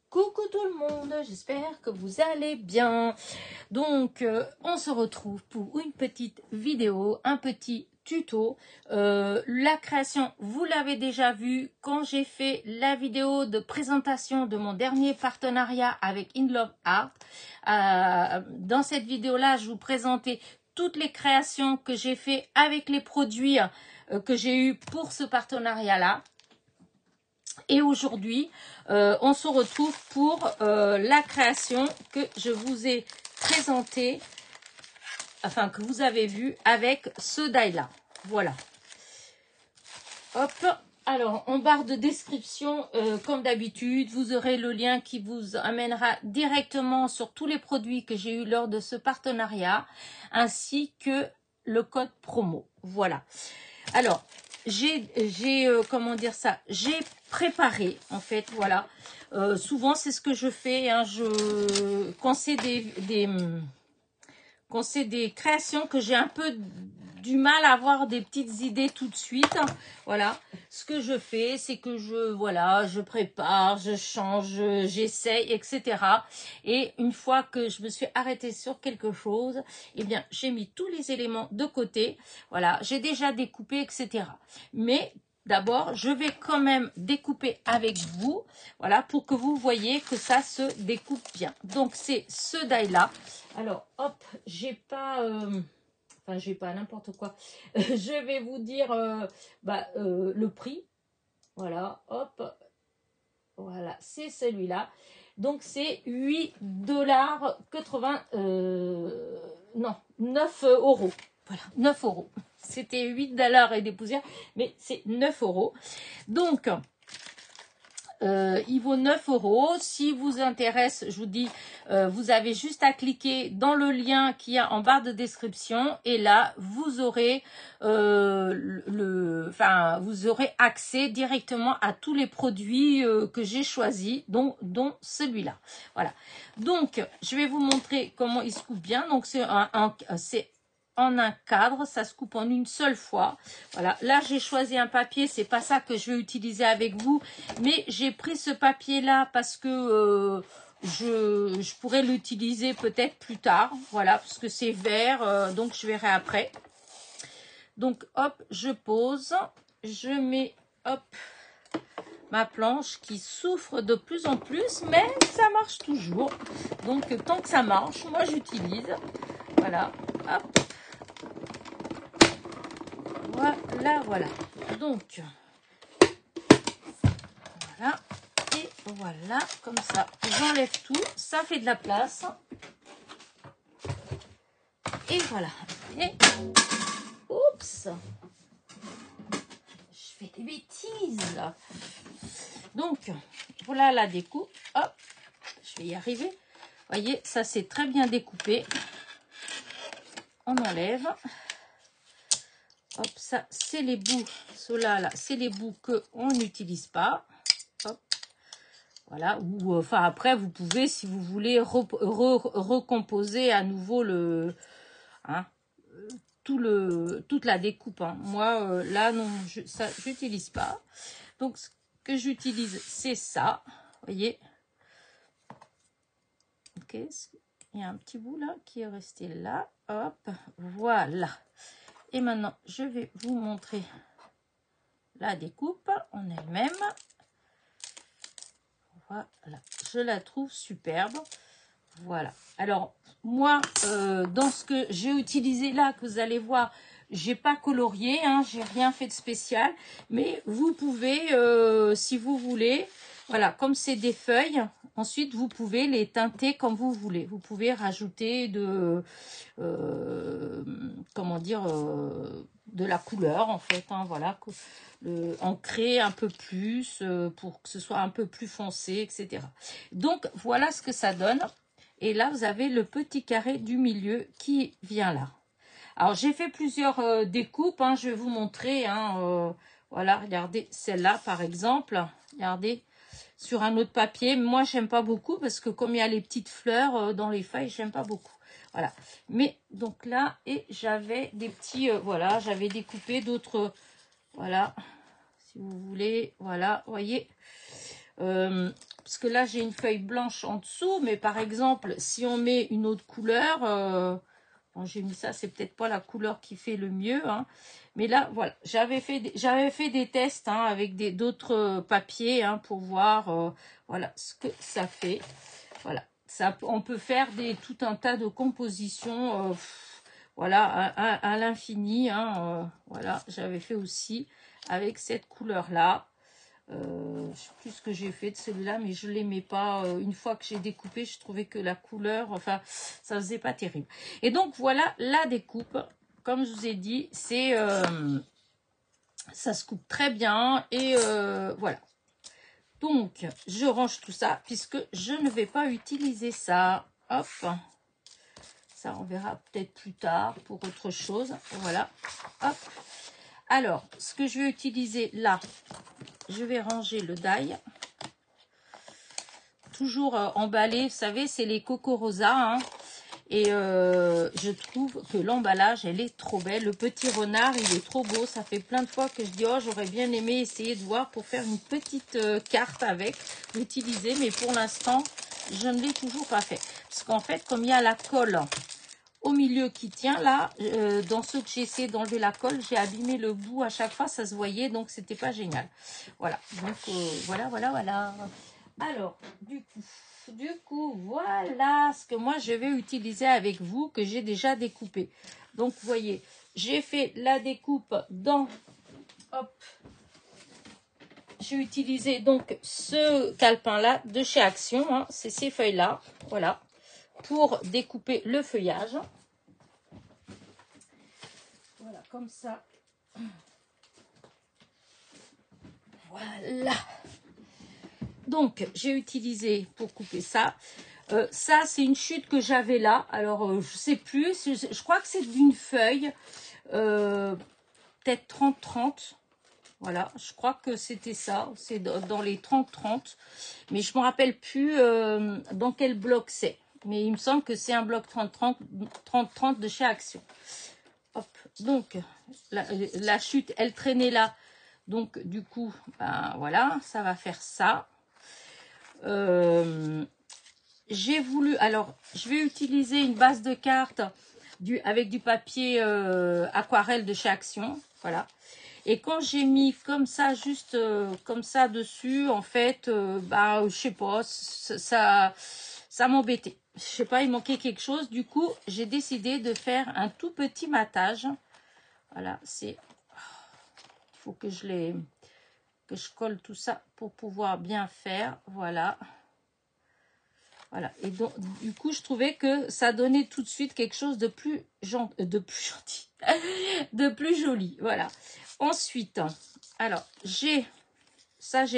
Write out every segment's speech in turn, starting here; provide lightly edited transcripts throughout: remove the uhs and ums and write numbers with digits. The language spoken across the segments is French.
Coucou tout le monde, j'espère que vous allez bien. Donc, on se retrouve pour une petite vidéo, un petit tuto. La création, vous l'avez déjà vu quand j'ai fait la vidéo de présentation de mon dernier partenariat avec In Love Art. Dans cette vidéo-là, je vous présentais toutes les créations que j'ai fait avec les produits que j'ai eu pour ce partenariat-là. Et aujourd'hui, on se retrouve pour la création que je vous ai présentée, enfin que vous avez vue avec ce die-là. Voilà. Hop. Alors, en barre de description, comme d'habitude, vous aurez le lien qui vous amènera directement sur tous les produits que j'ai eu lors de ce partenariat, ainsi que le code promo. Voilà. Alors, comment dire ça, j'ai préparé en fait, voilà. Souvent c'est ce que je fais, hein, quand c'est des créations que j'ai un peu du mal à avoir des petites idées tout de suite, voilà, ce que je fais, c'est que je prépare, je change, j'essaye, etc. Et une fois que je me suis arrêtée sur quelque chose, eh bien, j'ai mis tous les éléments de côté, voilà, j'ai déjà découpé, etc. Mais d'abord, je vais quand même découper avec vous, voilà, pour que vous voyez que ça se découpe bien. Donc, c'est ce die-là. Alors, hop, j'ai pas n'importe quoi. Je vais vous dire le prix. Voilà, hop. Voilà, c'est celui-là. Donc, c'est 8,80 non, 9 euros. Voilà, 9 euros. C'était 8 $ et des poussières, mais c'est 9 euros. Donc, il vaut 9 euros. Si vous intéresse, je vous dis, vous avez juste à cliquer dans le lien qu'il y a en barre de description et là, vous aurez vous aurez accès directement à tous les produits que j'ai choisis, dont celui-là. Voilà. Donc, je vais vous montrer comment il se coupe bien. Donc, c'est en un cadre, ça se coupe en une seule fois. Voilà, là j'ai choisi un papier, c'est pas ça que je vais utiliser avec vous, mais j'ai pris ce papier là parce que je pourrais l'utiliser peut-être plus tard, voilà, parce que c'est vert, donc je verrai après. Donc hop, je pose, je mets hop ma planche qui souffre de plus en plus, mais ça marche toujours. Donc tant que ça marche, moi j'utilise. Voilà, hop. Voilà. Donc, voilà. Et voilà, comme ça. J'enlève tout. Ça fait de la place. Et voilà. Et, oups. Je fais des bêtises, là. Donc, voilà la découpe. Hop. Je vais y arriver. Vous voyez, ça c'est très bien découpé. On enlève. Hop, ça, c'est les bouts. Ceux-là, là, c'est les bouts qu'on n'utilise pas. Hop. Voilà. Ou, enfin, après, vous pouvez, si vous voulez, recomposer à nouveau toute la découpe. Hein. Moi, là, non, ça, j'utilise pas. Donc, ce que j'utilise, c'est ça. Vous voyez. Ok. Il y a un petit bout là qui est resté là. Hop. Voilà. Et maintenant, je vais vous montrer la découpe en elle-même. Voilà, je la trouve superbe. Voilà. Alors, moi, dans ce que j'ai utilisé là, que vous allez voir, j'ai pas colorié, hein, j'ai rien fait de spécial. Mais vous pouvez, si vous voulez, voilà, comme c'est des feuilles, ensuite vous pouvez les teinter comme vous voulez. Vous pouvez rajouter de la couleur en fait, hein, voilà, en créer un peu plus pour que ce soit un peu plus foncé, etc. Donc voilà ce que ça donne. Et là vous avez le petit carré du milieu qui vient là. Alors j'ai fait plusieurs découpes, hein, je vais vous montrer, hein, voilà, regardez celle-là par exemple, regardez, sur un autre papier. Moi j'aime pas beaucoup parce que comme il y a les petites fleurs dans les feuilles, j'aime pas beaucoup. Voilà, mais donc là, et j'avais des petits, voilà, j'avais découpé d'autres, voilà, si vous voulez, voilà, voyez, Parce que là, j'ai une feuille blanche en dessous, mais par exemple, si on met une autre couleur, bon, j'ai mis ça, c'est peut-être pas la couleur qui fait le mieux, hein, mais là, voilà, j'avais fait des tests hein, avec d'autres papiers hein, pour voir voilà, ce que ça fait. Voilà, ça, on peut faire tout un tas de compositions, voilà, à l'infini. Hein, voilà, j'avais fait aussi avec cette couleur-là. Je ne sais plus ce que j'ai fait de celui-là, mais je ne l'aimais pas. Une fois que j'ai découpé, je trouvais que la couleur, enfin, ça faisait pas terrible. Et donc, voilà la découpe. Comme je vous ai dit, c'est ça se coupe très bien. Et voilà. Donc, je range tout ça, puisque je ne vais pas utiliser ça. Hop. Ça, on verra peut-être plus tard pour autre chose. Voilà. Hop. Alors, ce que je vais utiliser là, je vais ranger le die. Toujours emballé, vous savez, c'est les Coco Rosa. Hein. Et je trouve que l'emballage, elle est trop belle. Le petit renard, il est trop beau. Ça fait plein de fois que je dis, oh, j'aurais bien aimé essayer de voir pour faire une petite carte avec, l'utiliser. Mais pour l'instant, je ne l'ai toujours pas fait. Parce qu'en fait, comme il y a la colle au milieu qui tient là, dans ceux que j'ai essayé d'enlever la colle, j'ai abîmé le bout à chaque fois, ça se voyait, donc c'était pas génial. Voilà, donc voilà. Alors, du coup, voilà ce que moi je vais utiliser avec vous, que j'ai déjà découpé. Donc, vous voyez, j'ai fait la découpe dans, hop, j'ai utilisé donc ce calepin-là de chez Action, hein, c'est ces feuilles-là, voilà, pour découper le feuillage. Voilà, comme ça. Voilà. Donc, j'ai utilisé pour couper ça. Ça, c'est une chute que j'avais là. Alors, je sais plus. Je crois que c'est d'une feuille. Peut-être 30-30. Voilà, je crois que c'était ça. C'est dans les 30-30. Mais je ne me rappelle plus dans quel bloc c'est. Mais il me semble que c'est un bloc 30-30 de chez Action. Hop. Donc, la chute, elle traînait là. Donc, du coup, ben, voilà, ça va faire ça. J'ai voulu, alors, je vais utiliser une base de cartes avec du papier aquarelle de chez Action. Voilà. Et quand j'ai mis comme ça, juste comme ça dessus, en fait, bah, je sais pas, ça m'embêtait. Je sais pas, il manquait quelque chose. Du coup, j'ai décidé de faire un tout petit matage. Voilà, c'est... Il faut que je colle tout ça pour pouvoir bien faire. Voilà. Voilà. Et donc, du coup, je trouvais que ça donnait tout de suite quelque chose de plus gentil, de plus joli. Voilà. Ensuite, alors, j'ai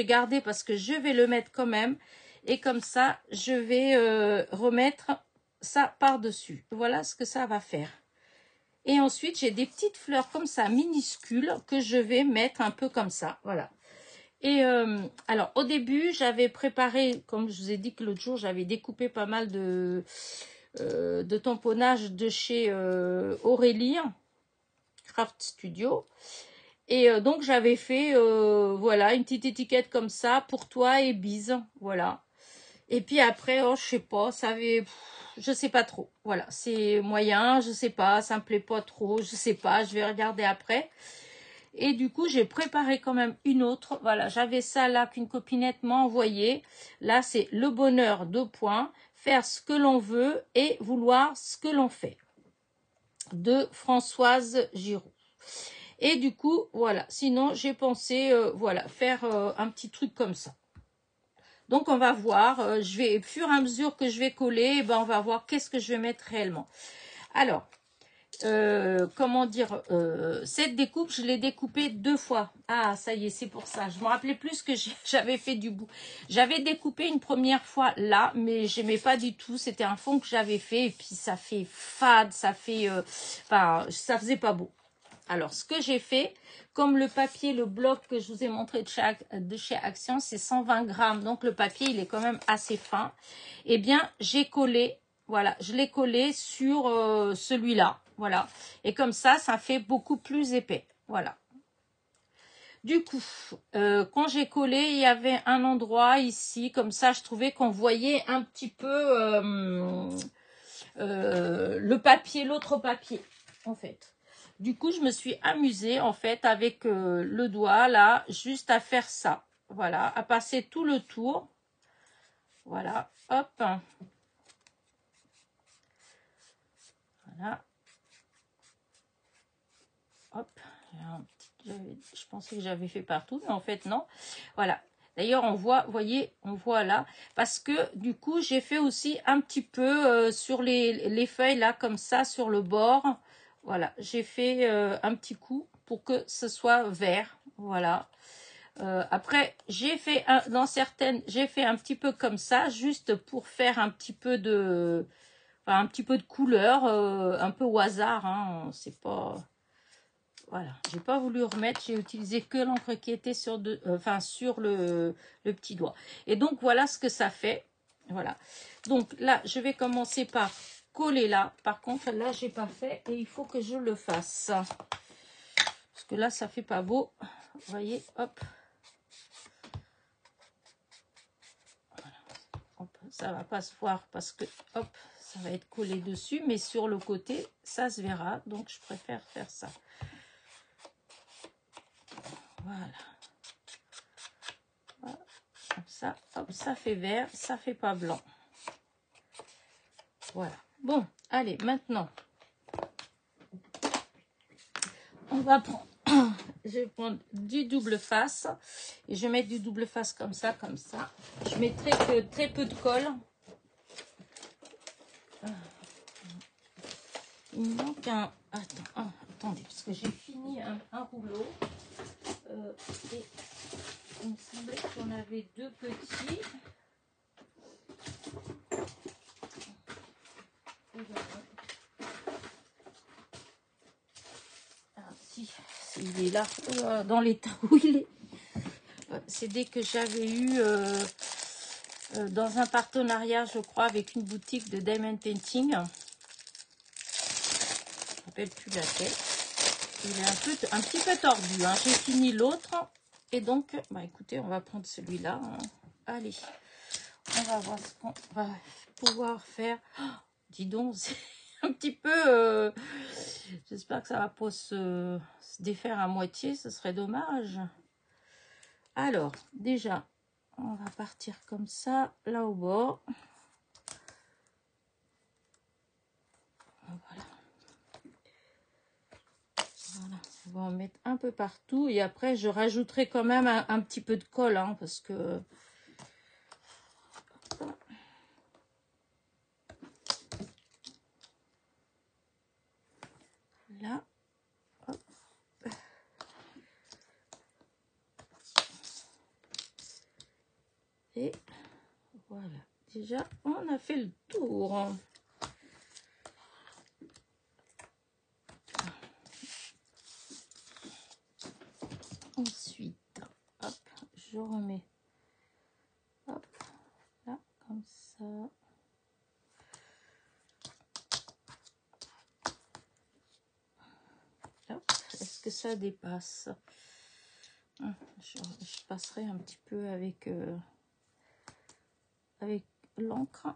gardé parce que je vais le mettre quand même. Et comme ça, je vais remettre ça par-dessus. Voilà ce que ça va faire. Et ensuite, j'ai des petites fleurs comme ça, minuscules, que je vais mettre un peu comme ça. Voilà. Et alors, au début, j'avais préparé, comme je vous ai dit que l'autre jour, j'avais découpé pas mal de tamponnage de chez Aurélie, Craft Studio. Et donc, j'avais fait, voilà, une petite étiquette comme ça, pour toi et bise, voilà. Et puis après, oh, je sais pas, ça avait... Je sais pas trop, voilà, c'est moyen, je sais pas, ça me plaît pas trop, je sais pas, je vais regarder après. Et du coup, j'ai préparé quand même une autre. Voilà, j'avais ça là qu'une copinette m'a envoyé. Là, c'est le bonheur, 2 points. Faire ce que l'on veut et vouloir ce que l'on fait. De Françoise Giraud. Et du coup, voilà. Sinon, j'ai pensé, voilà, faire un petit truc comme ça. Donc, on va voir. Je vais, au fur et à mesure que je vais coller, ben, on va voir qu'est-ce que je vais mettre réellement. Alors... comment dire, cette découpe, je l'ai découpée 2 fois. Ah, ça y est, c'est pour ça. Je me rappelais plus que j'avais fait du bout. J'avais découpé une première fois là, mais j'aimais pas du tout. C'était un fond que j'avais fait et puis ça fait fade, ça fait, enfin, ça faisait pas beau. Alors, ce que j'ai fait, comme le papier, le bloc que je vous ai montré de chez Action, c'est 120 grammes. Donc, le papier, il est quand même assez fin. Eh bien, j'ai collé, voilà, je l'ai collé sur celui-là. Voilà. Et comme ça fait beaucoup plus épais. Voilà. Du coup, quand j'ai collé, il y avait un endroit ici, comme ça, je trouvais qu'on voyait un petit peu le papier, l'autre papier, en fait. Du coup, je me suis amusée, en fait, avec le doigt, là, juste à faire ça. Voilà, à passer tout le tour. Voilà, hop. Voilà. Hop. Je pensais que j'avais fait partout, mais en fait, non. Voilà. D'ailleurs, on voit, vous voyez, on voit là. Parce que, du coup, j'ai fait aussi un petit peu sur les feuilles, là, comme ça, sur le bord. Voilà, j'ai fait un petit coup pour que ce soit vert. Voilà. Après, j'ai fait dans certaines, j'ai fait un petit peu comme ça, juste pour faire un petit peu de, enfin, un petit peu de couleur, un peu au hasard. Hein, c'est pas, voilà. J'ai pas voulu remettre, j'ai utilisé que l'encre qui était sur enfin sur le petit doigt. Et donc voilà ce que ça fait. Voilà. Donc là, je vais commencer par coller là. Par contre, là, j'ai pas fait et il faut que je le fasse. Parce que là, ça fait pas beau. Vous voyez, hop. Hop, ça va pas se voir parce que hop, ça va être collé dessus, mais sur le côté ça se verra, donc je préfère faire ça. Voilà, comme ça, hop, ça fait vert, ça fait pas blanc. Voilà. Bon, allez, maintenant on va prendre je vais prendre du double face et je vais mettre du double face comme ça, comme ça. Je mettrai que très peu de colle. Il me manque un... attendez, parce que j'ai fini un rouleau. Et il me semblait qu'on avait deux petits. Ah, si, il est là, dans l'état où il est. C'est dès que j'avais eu dans un partenariat, je crois, avec une boutique de Diamond Painting. Je ne me rappelle plus laquelle. Il est un petit peu tordu. Hein. J'ai fini l'autre. Et donc, bah écoutez, on va prendre celui-là. Hein. Allez, on va voir ce qu'on va pouvoir faire. Oh, dis donc, c'est un petit peu... j'espère que ça va pas se défaire à moitié. Ce serait dommage. Alors, déjà, on va partir comme ça, là au bord. Voilà. Voilà. On va en mettre un peu partout. Et après, je rajouterai quand même un petit peu de colle. Hein, parce que... Là. Hop. Et voilà. Déjà, on a fait le tour. Ensuite, hop, je remets, hop, là, comme ça. Est-ce que ça dépasse? Je passerai un petit peu avec, avec l'encre.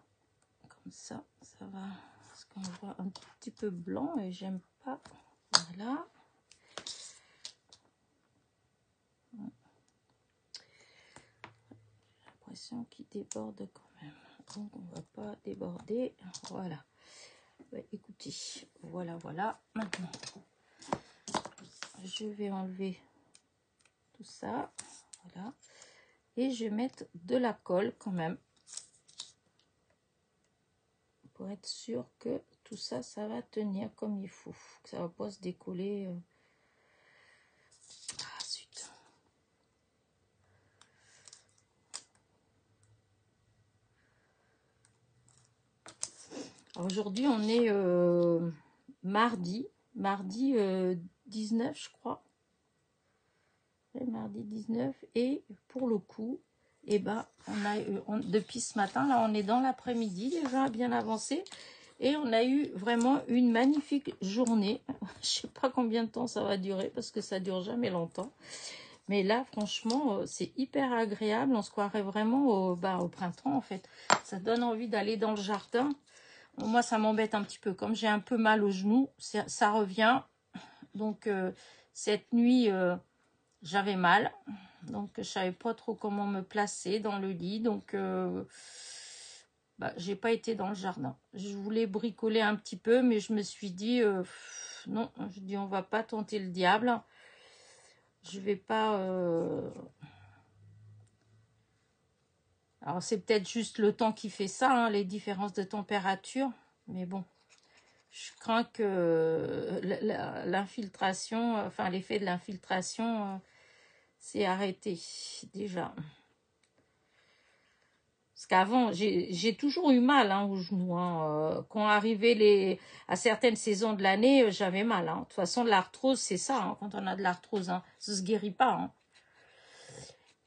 Comme ça, ça va. Parce qu'on voit un petit peu blanc et j'aime pas. Voilà. J'ai l'impression qu'il déborde quand même. Donc on va pas déborder. Voilà. Ouais, écoutez, voilà, voilà. Maintenant, je vais enlever tout ça. Voilà. Et je vais mettre de la colle quand même. Pour être sûr que tout ça, ça va tenir comme il faut. Que ça va pas se décoller. Ensuite. Aujourd'hui, on est mardi 19, je crois. Mardi 19. Et pour le coup, eh ben, depuis ce matin, là, on est dans l'après-midi déjà, bien avancé. Et on a eu vraiment une magnifique journée. Je sais pas combien de temps ça va durer, parce que ça dure jamais longtemps. Mais là, franchement, c'est hyper agréable. On se croirait vraiment au printemps, en fait. Ça donne envie d'aller dans le jardin. Bon, moi, ça m'embête un petit peu. Comme j'ai un peu mal au genou, ça revient. Donc, cette nuit, j'avais mal. Donc, je savais pas trop comment me placer dans le lit. Donc, j'ai pas été dans le jardin. Je voulais bricoler un petit peu, mais je me suis dit, non, je dis, on va pas tenter le diable. Je vais pas... Alors, c'est peut-être juste le temps qui fait ça, hein, les différences de température. Mais bon, je crains que l'infiltration, enfin, l'effet de l'infiltration, s'est arrêté déjà. Parce qu'avant, j'ai toujours eu mal hein, au genou. Hein. Quand arrivait à certaines saisons de l'année, j'avais mal. Hein. De toute façon, l'arthrose, c'est ça. Hein, quand on a de l'arthrose, hein, ça ne se guérit pas. Hein.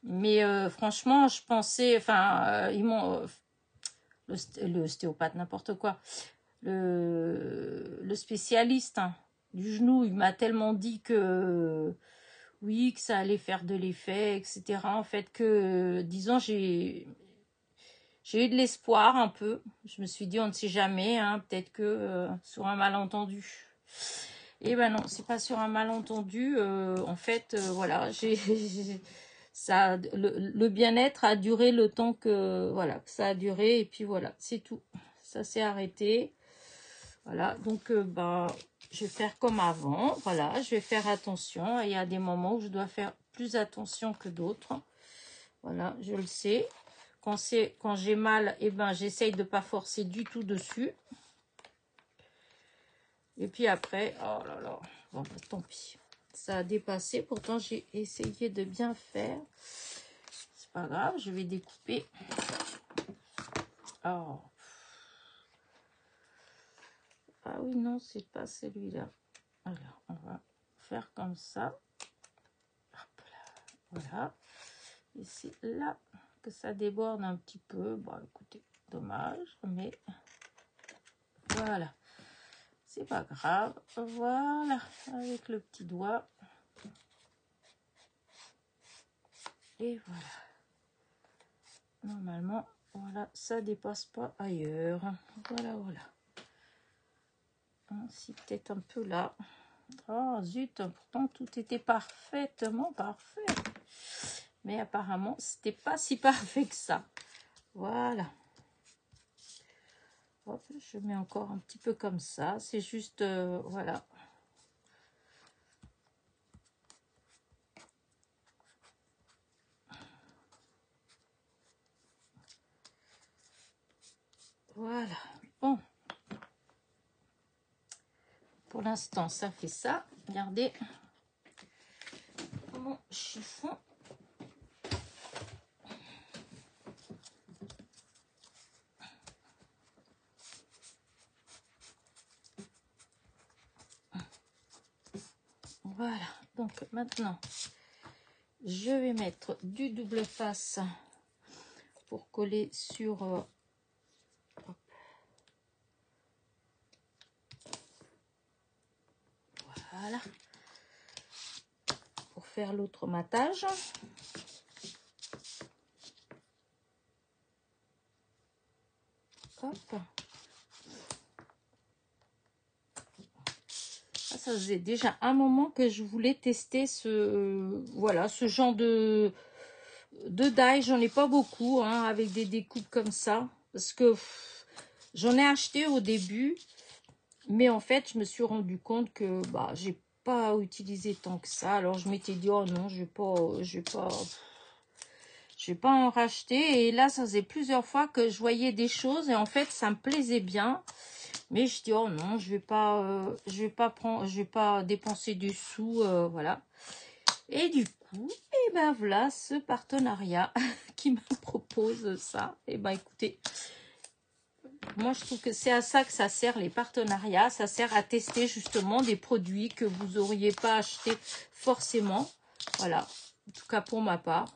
Mais franchement, je pensais... Enfin, ils m'ont... le ostéopathe, n'importe quoi. Le spécialiste hein, du genou, il m'a tellement dit que... oui, que ça allait faire de l'effet, etc. En fait, que, disons, j'ai eu de l'espoir un peu. Je me suis dit, on ne sait jamais, hein, peut-être que sur un malentendu. Et ben non, c'est pas sur un malentendu. En fait, voilà, ça, le bien-être a duré le temps que, voilà, que ça a duré. Et puis voilà, c'est tout. Ça s'est arrêté. Voilà, donc je vais faire comme avant. Voilà, je vais faire attention. Il y a des moments où je dois faire plus attention que d'autres. Voilà, je le sais. Quand j'ai mal, eh ben, j'essaye de ne pas forcer du tout dessus. Et puis après, oh là là, bon, tant pis. Ça a dépassé, pourtant j'ai essayé de bien faire. C'est pas grave, je vais découper. Oh. Ah oui, non, c'est pas celui-là. Alors, on va faire comme ça. Hop là, voilà. Et c'est là que ça déborde un petit peu. Bon, écoutez, dommage, mais voilà. C'est pas grave. Voilà, avec le petit doigt. Et voilà. Normalement, voilà, ça dépasse pas ailleurs. Voilà, voilà. Si peut-être un peu là. Oh zut, pourtant tout était parfaitement parfait. Mais apparemment, c'était pas si parfait que ça. Voilà. Hop, je mets encore un petit peu comme ça. C'est juste, voilà. Voilà. Bon. Pour l'instant, ça fait ça. Regardez. Mon chiffon. Voilà. Donc maintenant, je vais mettre du double face pour coller sur... voilà. Pour faire l'autre matage. Hop. Ça faisait déjà un moment que je voulais tester voilà, ce genre de die. J'en ai pas beaucoup, hein, avec des découpes comme ça. Parce que j'en ai acheté au début. Mais en fait, je me suis rendu compte que j'ai pas utilisé tant que ça. Alors, je m'étais dit, oh non, je vais pas en racheter. Et là, ça faisait plusieurs fois que je voyais des choses. Et en fait, ça me plaisait bien. Mais je dis, oh non, je vais pas dépenser des sous, voilà. Et du coup, et ben voilà ce partenariat qui me propose ça. Et ben écoutez, moi je trouve que c'est à ça que ça sert les partenariats. Ça sert à tester justement des produits que vous n'auriez pas acheté forcément. Voilà, en tout cas pour ma part.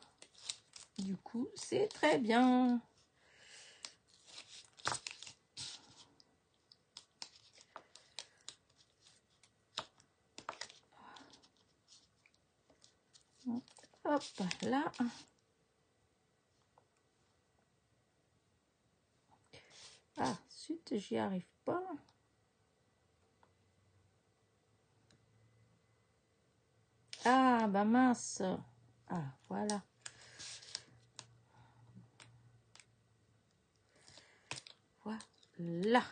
Du coup, c'est très bien. Hop là. Ah, zut, j'y arrive pas. Ah, bah mince. Ah, voilà. Voilà.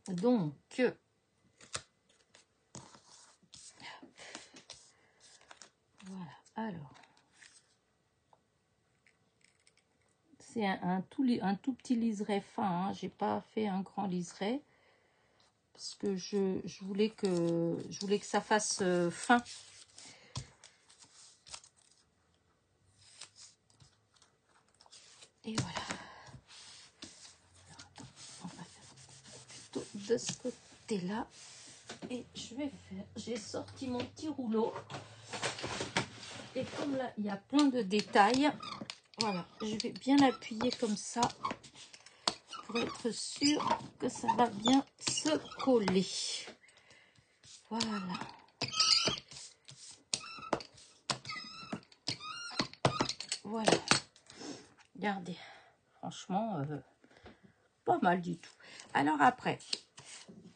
Donc, voilà. Alors, c'est un tout petit liseré fin. Hein. J'ai pas fait un grand liseré parce que je voulais que ça fasse fin. Et voilà. Alors, on va faire plutôt de ce côté-là. Et je vais faire, j'ai sorti mon petit rouleau. Et comme là, il y a plein de détails, voilà, je vais bien appuyer comme ça pour être sûr que ça va bien se coller. Voilà. Voilà. Regardez. Franchement, pas mal du tout. Alors après,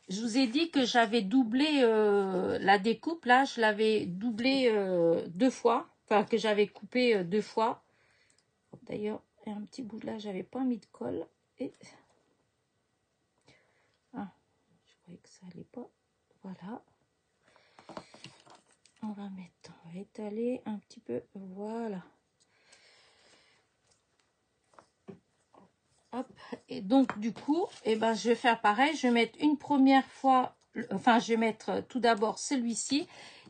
je vous ai dit que j'avais doublé la découpe. Là, je l'avais doublé 2 fois. Enfin, que j'avais coupé 2 fois. D'ailleurs, il y a un petit bout là, j'avais pas mis de colle. Et... ah, je croyais que ça allait pas. Voilà. On va étaler un petit peu. Voilà. Hop. Et donc, du coup, eh ben, je vais faire pareil. Je vais mettre une première fois, enfin, je vais mettre tout d'abord celui-ci.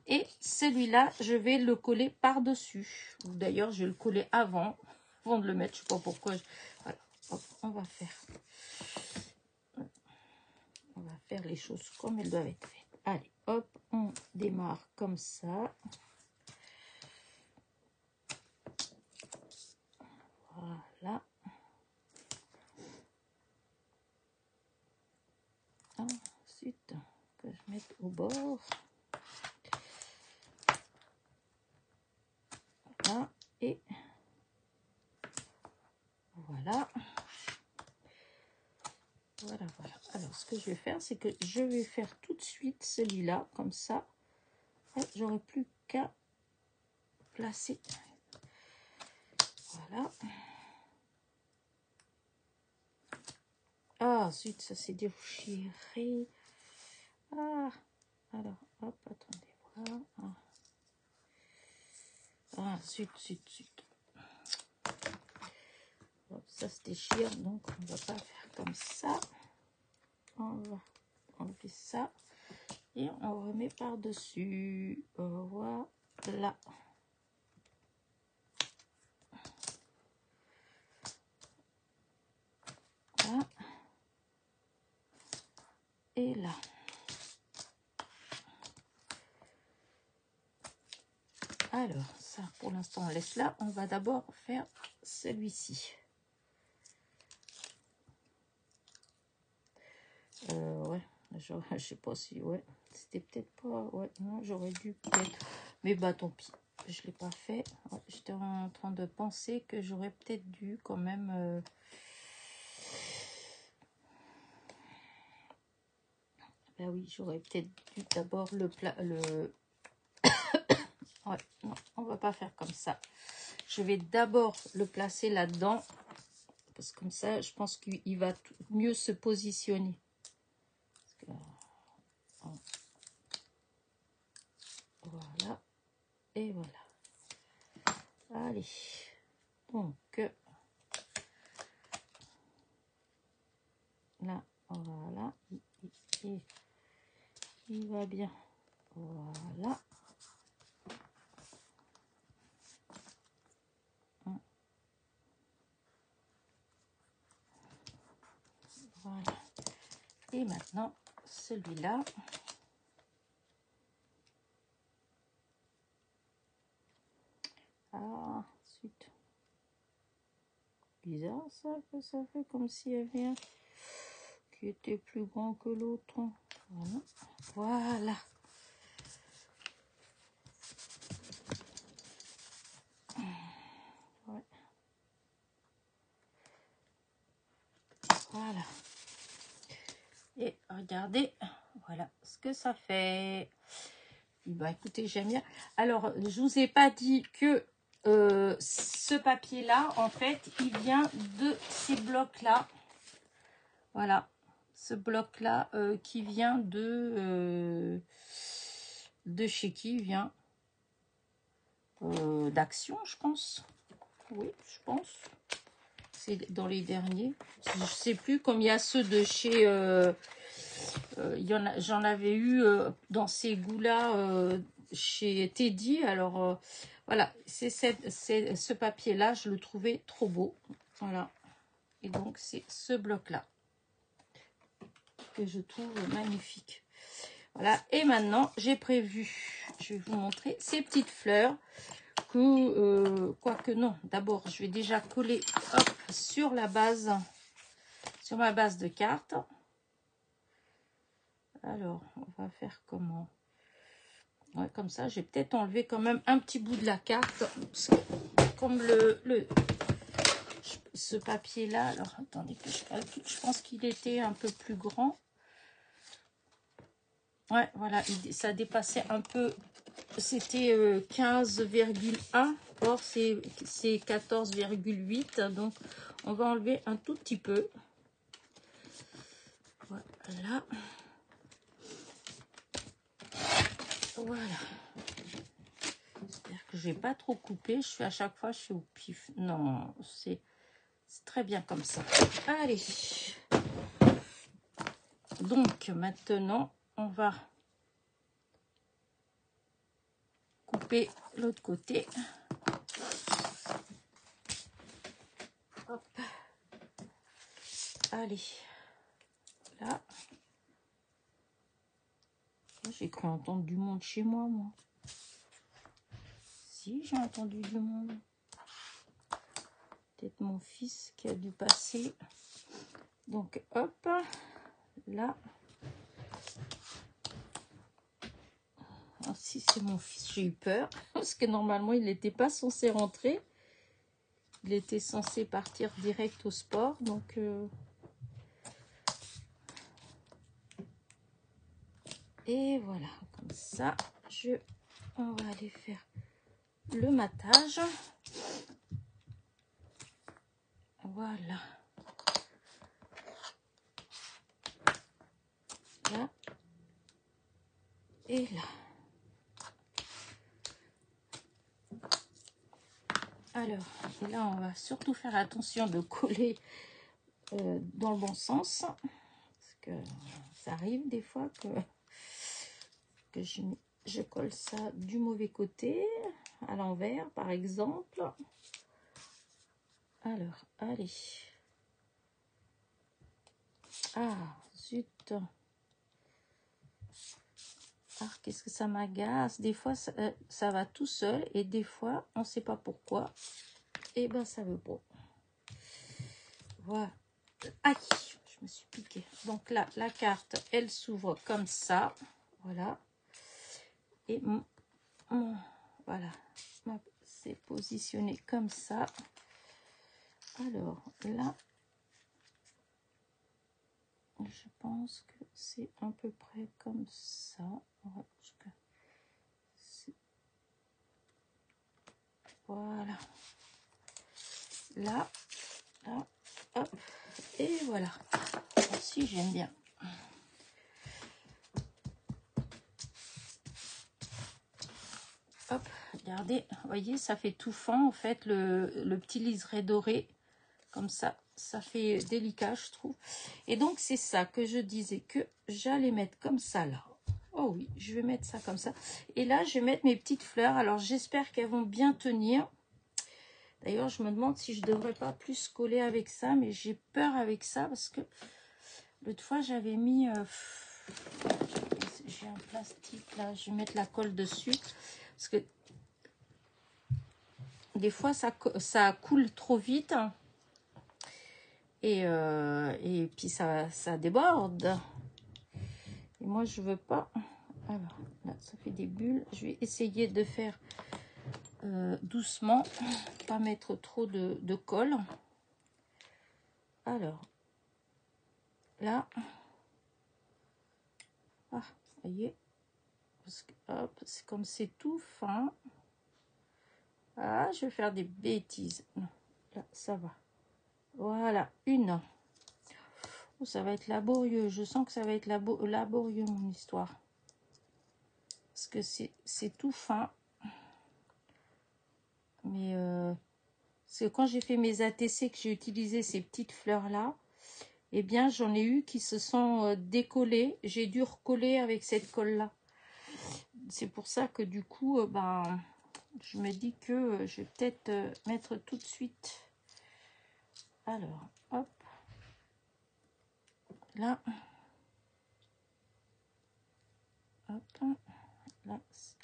Et celui-là, je vais le coller par-dessus. D'ailleurs, je vais le coller avant de le mettre. Je ne sais pas pourquoi. Voilà. Hop, on va faire les choses comme elles doivent être faites. Allez, hop, on démarre comme ça. Voilà. Ensuite, que je mette au bord. Voilà. Et voilà. Voilà, voilà. Alors, ce que je vais faire, c'est que je vais faire tout de suite celui-là, comme ça. J'aurai plus qu'à placer. Voilà. Ah, zut, ça s'est déchiré. Ah, alors, hop, attendez, voilà. Ah, zut, zut, zut. Hop, ça se déchire, donc on va pas faire comme ça. On va enlever ça. Et on remet par-dessus. Voilà. Là. Et là. Alors, ça, pour l'instant, on laisse là. On va d'abord faire celui-ci. Ouais, je sais pas si... ouais, c'était peut-être pas... ouais, non, j'aurais dû peut-être... Mais bah, tant pis. Je l'ai pas fait. Ouais, j'étais en train de penser que j'aurais peut-être dû quand même... Ben oui, j'aurais peut-être dû d'abord le plat... Ouais, non, on va pas faire comme ça. Je vais d'abord le placer là-dedans. Parce que comme ça, je pense qu'il va mieux se positionner. Voilà. Et voilà. Allez. Donc, là, voilà. Il va bien. Voilà. Voilà. Et maintenant, celui-là. Ah, zut. Bizarre ça, que ça fait comme s'il y avait un qui était plus grand que l'autre. Voilà. Voilà. Voilà. Et regardez, voilà ce que ça fait. Bah écoutez, j'aime bien. Alors, je vous ai pas dit que ce papier-là, en fait, il vient de ces blocs-là. Voilà, ce bloc-là qui vient de chez qui il vient d'Action, je pense. Oui, je pense. C'est dans les derniers. Je sais plus, comme il y a ceux de chez... j'en avais eu dans ces goûts-là chez Teddy. Alors, voilà, c'est ce papier-là, je le trouvais trop beau. Voilà. Et donc, c'est ce bloc-là que je trouve magnifique. Voilà. Et maintenant, j'ai prévu, je vais vous montrer ces petites fleurs que, quoique non, d'abord, je vais déjà coller hop, sur la base, sur ma base de cartes. Alors, on va faire comment? Ouais, comme ça, j'ai peut-être enlevé quand même un petit bout de la carte. Parce que comme ce papier-là, alors attendez que je calcule, je pense qu'il était un peu plus grand. Ouais, voilà, ça dépassait un peu, c'était 15,1. Or, c'est 14,8. Donc, on va enlever un tout petit peu. Voilà. Voilà. J'espère que je vais pas trop couper. Je fais à chaque fois, je suis au pif. Non, c'est très bien comme ça. Allez. Donc, maintenant, on va couper l'autre côté. Hop. Allez. Là. J'ai cru entendre du monde chez moi, moi. Si, j'ai entendu du monde. Peut-être mon fils qui a dû passer. Donc, hop. Là. Alors, si c'est mon fils, j'ai eu peur. Parce que normalement, il n'était pas censé rentrer. Il était censé partir direct au sport. Donc, et voilà. Comme ça, on va aller faire le matage. Voilà. Là. Et là. Alors, et là, on va surtout faire attention de coller dans le bon sens. Parce que ça arrive des fois que je colle ça du mauvais côté, à l'envers, par exemple. Alors, allez. Ah, zut. Ah, qu'est-ce que ça m'agace. Des fois, ça va tout seul. Et des fois, on ne sait pas pourquoi. Et ben, ça veut pas. Voilà. Aïe, je me suis piquée. Donc là, la carte, elle s'ouvre comme ça. Voilà. Et voilà. C'est positionné comme ça. Alors là, je pense que c'est à peu près comme ça. Voilà. Là, hop, et voilà. Aussi, j'aime bien. Hop, regardez, vous voyez, ça fait tout fin, en fait, le petit liseré doré. Comme ça, ça fait délicat, je trouve. Et donc, c'est ça que je disais que j'allais mettre comme ça, là. Oh oui, je vais mettre ça comme ça. Et là, je vais mettre mes petites fleurs. Alors, j'espère qu'elles vont bien tenir. D'ailleurs, je me demande si je ne devrais pas plus coller avec ça. Mais j'ai peur avec ça parce que l'autre fois, j'avais mis... j'ai un plastique, là. Je vais mettre la colle dessus. Parce que des fois, ça coule trop vite. Et puis ça déborde. Et moi, je veux pas. Alors, là, ça fait des bulles. Je vais essayer de faire doucement. Pas mettre trop de colle. Alors, là. Ah, voyez, parce que hop, c'est comme c'est tout fin. Ah, je vais faire des bêtises. Non, là, ça va. Voilà, une. Oh, ça va être laborieux. Je sens que ça va être laborieux, mon histoire. Parce que c'est tout fin. Mais c'est quand j'ai fait mes ATC que j'ai utilisé ces petites fleurs-là. Eh bien, j'en ai eu qui se sont décollées. J'ai dû recoller avec cette colle-là. C'est pour ça que du coup, ben, je me dis que je vais peut-être mettre tout de suite. Alors, hop. Là. Hop. Là,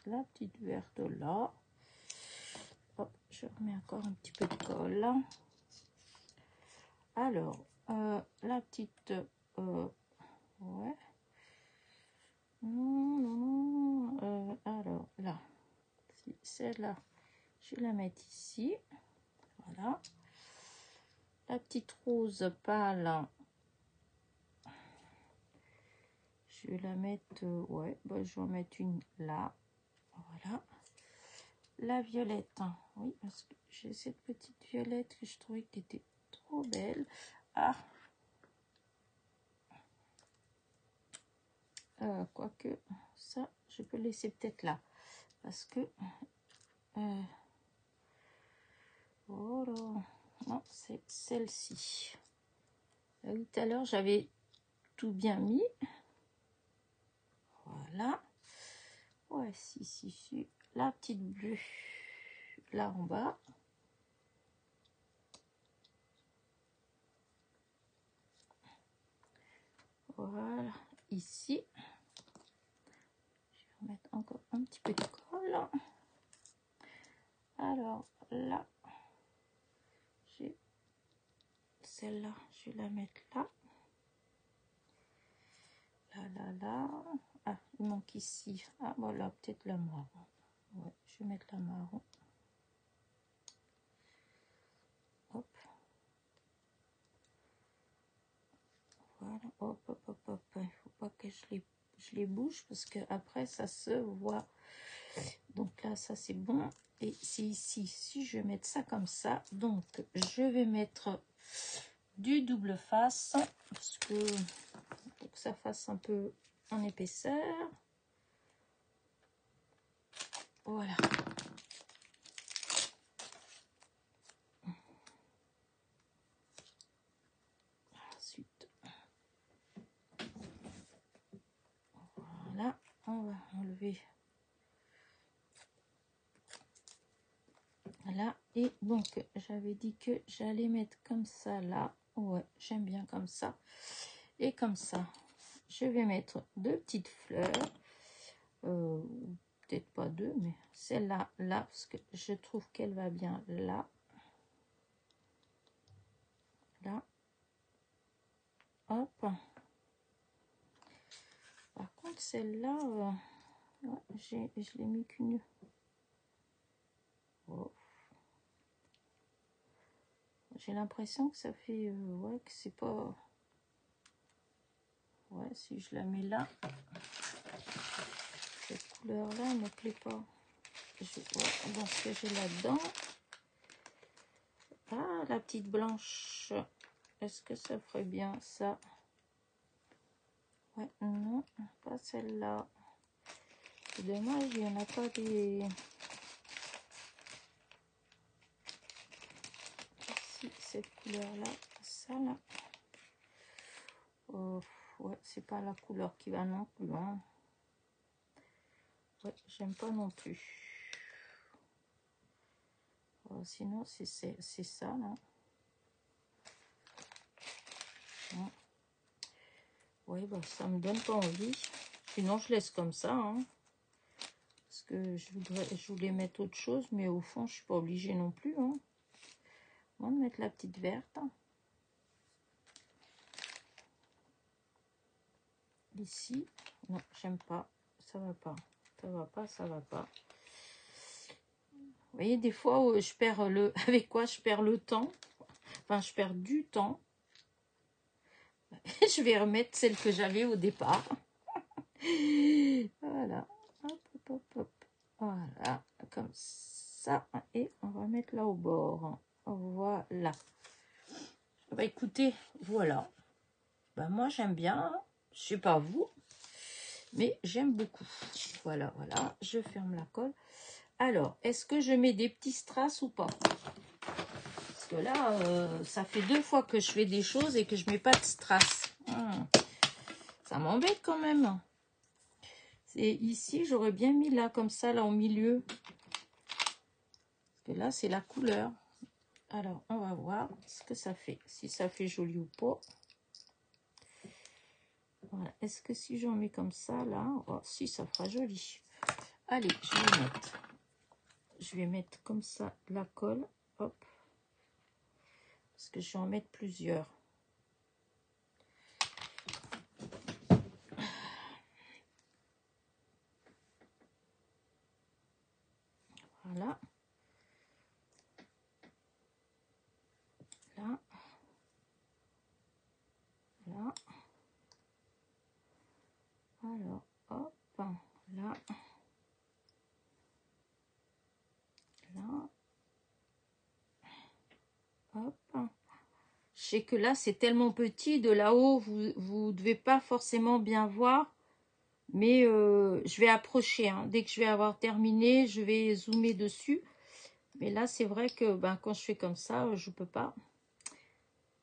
la petite verte là. Hop, je remets encore un petit peu de colle. Alors, la petite... ouais. Non. Alors, là. Celle-là, je vais la mettre ici. Voilà. La petite rose pâle, je vais la mettre... ouais, bah, je vais en mettre une là. Voilà. La violette, oui, parce que j'ai cette petite violette que je trouvais qui était trop belle. Ah, quoique ça, je peux laisser peut-être là, parce que oh là, non, c'est celle-ci. Oui, tout à l'heure, j'avais tout bien mis. Voilà. Ouais, si. La petite bleue, là en bas. Voilà, ici. Je vais remettre encore un petit peu de colle. Alors, là, j'ai celle-là, je vais la mettre là. Là. Ah, il manque ici. Ah, voilà, peut-être la marron. Ouais, je vais mettre la marron. Hop. Voilà, hop. Il faut pas que je les bouge parce que après ça se voit. Donc là, ça c'est bon. Et c'est ici, si je vais mettre ça comme ça, donc je vais mettre du double face parce que pour que ça fasse un peu en épaisseur. Voilà. Ensuite, voilà, on va enlever. Voilà, et donc j'avais dit que j'allais mettre comme ça là. Ouais, j'aime bien comme ça. Et comme ça, je vais mettre deux petites fleurs. Peut-être pas deux, mais celle-là, là, parce que je trouve qu'elle va bien là. Là. Hop. Par contre, celle-là, ouais, je l'ai mis qu'une. Oh. J'ai l'impression que ça fait... ouais, que c'est pas... Ouais, si je la mets là, cette couleur-là ne me plaît pas. Ouais, dans ce que j'ai là-dedans. Ah, la petite blanche. Est-ce que ça ferait bien ça? Ouais, non, pas celle-là. C'est dommage, il n'y en a pas des... Ici, cette couleur-là, ça là. Ouais, c'est pas la couleur qui va non plus. Hein. Ouais, j'aime pas non plus. Sinon, c'est ça là. Ouais. Oui, bah, ça me donne pas envie. Sinon, je laisse comme ça. Hein. Parce que je voulais mettre autre chose, mais au fond, je suis pas obligée non plus. Hein. On va mettre la petite verte. Ici. Non, j'aime pas. Ça va pas. Ça va pas. Vous voyez, des fois, je perds avec quoi je perds le temps. Enfin, je perds du temps. Je vais remettre celle que j'avais au départ. Voilà. Hop, hop, hop, hop. Voilà. Comme ça. Et on va mettre là au bord. Voilà. Bah écoutez, voilà. Bah moi j'aime bien. Hein. Je sais pas vous. Mais j'aime beaucoup. Voilà, voilà. Je ferme la colle. Alors, est-ce que je mets des petits strass ou pas? Parce que là, ça fait 2 fois que je fais des choses et que je mets pas de strass. Ça m'embête quand même. Et ici, j'aurais bien mis là, comme ça, là au milieu. Parce que là, c'est la couleur. Alors, on va voir ce que ça fait. Si ça fait joli ou pas. Voilà. Est-ce que si j'en mets comme ça, là, oh, si, ça fera joli. Allez, je vais mettre comme ça la colle. Hop. Parce que je vais en mettre plusieurs. Voilà. Là. Là. Alors, hop. Là. Là. Hop. Je sais que là, c'est tellement petit. De là-haut, vous ne devez pas forcément bien voir. Mais je vais approcher. Hein. Dès que je vais avoir terminé, je vais zoomer dessus. Mais là, c'est vrai que ben, quand je fais comme ça, je ne peux pas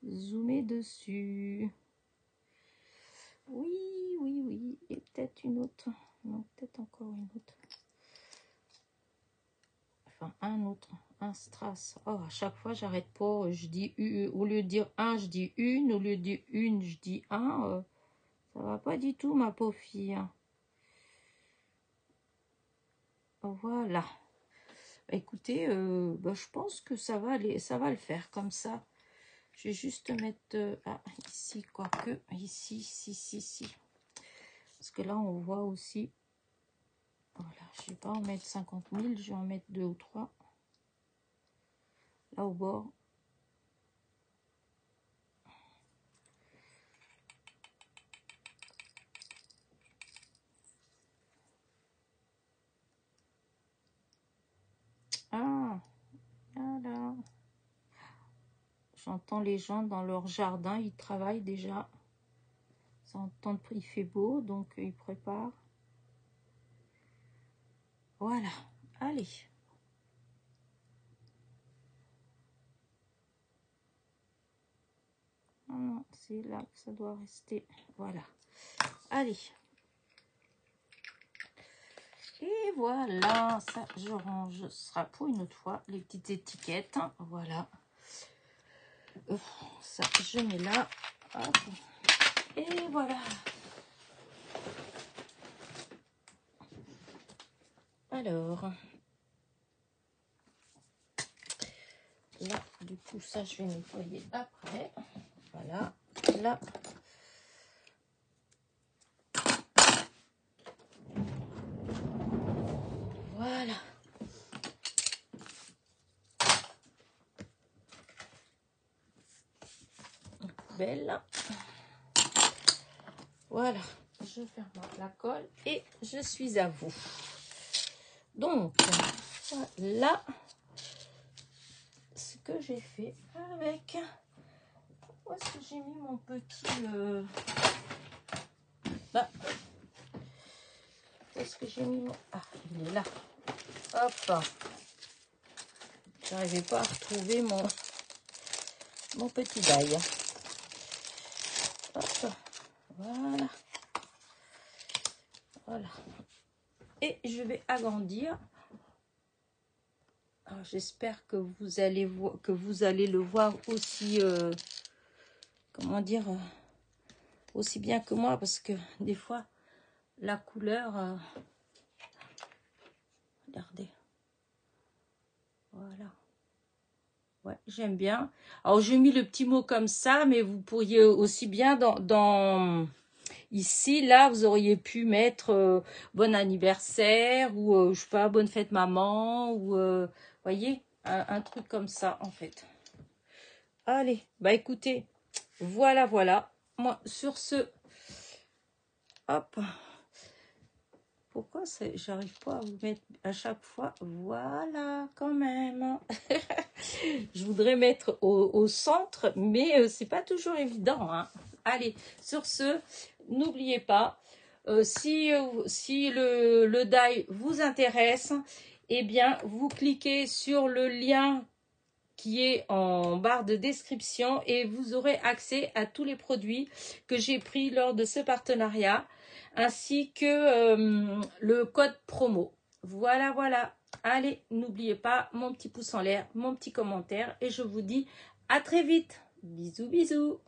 zoomer dessus. Oui, oui, oui. Et peut-être une autre. Non, peut-être encore une autre. Enfin, un autre. Un strass. Oh, à chaque fois, j'arrête pas. Je dis au lieu de dire un, je dis une. Au lieu de dire une, je dis un. Ça va pas du tout, ma pauvre fille. Voilà. Écoutez, bah, je pense que ça va aller, ça va le faire comme ça. Je vais juste mettre ici, quoique, ici, ici. Parce que là, on voit aussi. Voilà, je vais pas en mettre 50 000, je vais en mettre 2 ou 3. Là, au bord. Ah, voilà. J'entends les gens dans leur jardin, ils travaillent déjà. Il fait beau, donc ils préparent. Voilà, allez. Non, c'est là que ça doit rester. Voilà. Allez. Et voilà, ça je range. Ce sera pour une autre fois, les petites étiquettes. Voilà. Ça, je mets là. Hop. Et voilà. Alors. Là, du coup, ça, je vais nettoyer après. Voilà. Là. Voilà. Belle. Voilà. Je ferme la colle et je suis à vous. Donc, voilà ce que j'ai fait avec... Où est-ce que j'ai mis mon petit... Là. Où est-ce que j'ai mis mon... Ah, il est là. Hop. J'arrivais pas à retrouver mon petit bail. Hop. Voilà. Voilà. Et je vais agrandir. J'espère que vous allez le voir aussi, comment dire, aussi bien que moi, parce que des fois, la couleur, regardez, voilà, ouais, j'aime bien. Alors, j'ai mis le petit mot comme ça, mais vous pourriez aussi bien ici, là, vous auriez pu mettre bon anniversaire ou, je sais pas, bonne fête maman ou, voyez, un truc comme ça, en fait. Allez, bah écoutez, voilà. moi, sur ce, hop, pourquoi j'arrive pas à vous mettre à chaque fois, voilà, quand même. Je voudrais mettre au centre, mais c'est pas toujours évident, hein. Allez, sur ce, n'oubliez pas, si le die vous intéresse, eh bien, vous cliquez sur le lien qui est en barre de description et vous aurez accès à tous les produits que j'ai pris lors de ce partenariat, ainsi que le code promo. Voilà, voilà. Allez, n'oubliez pas mon petit pouce en l'air, mon petit commentaire et je vous dis à très vite. Bisous, bisous.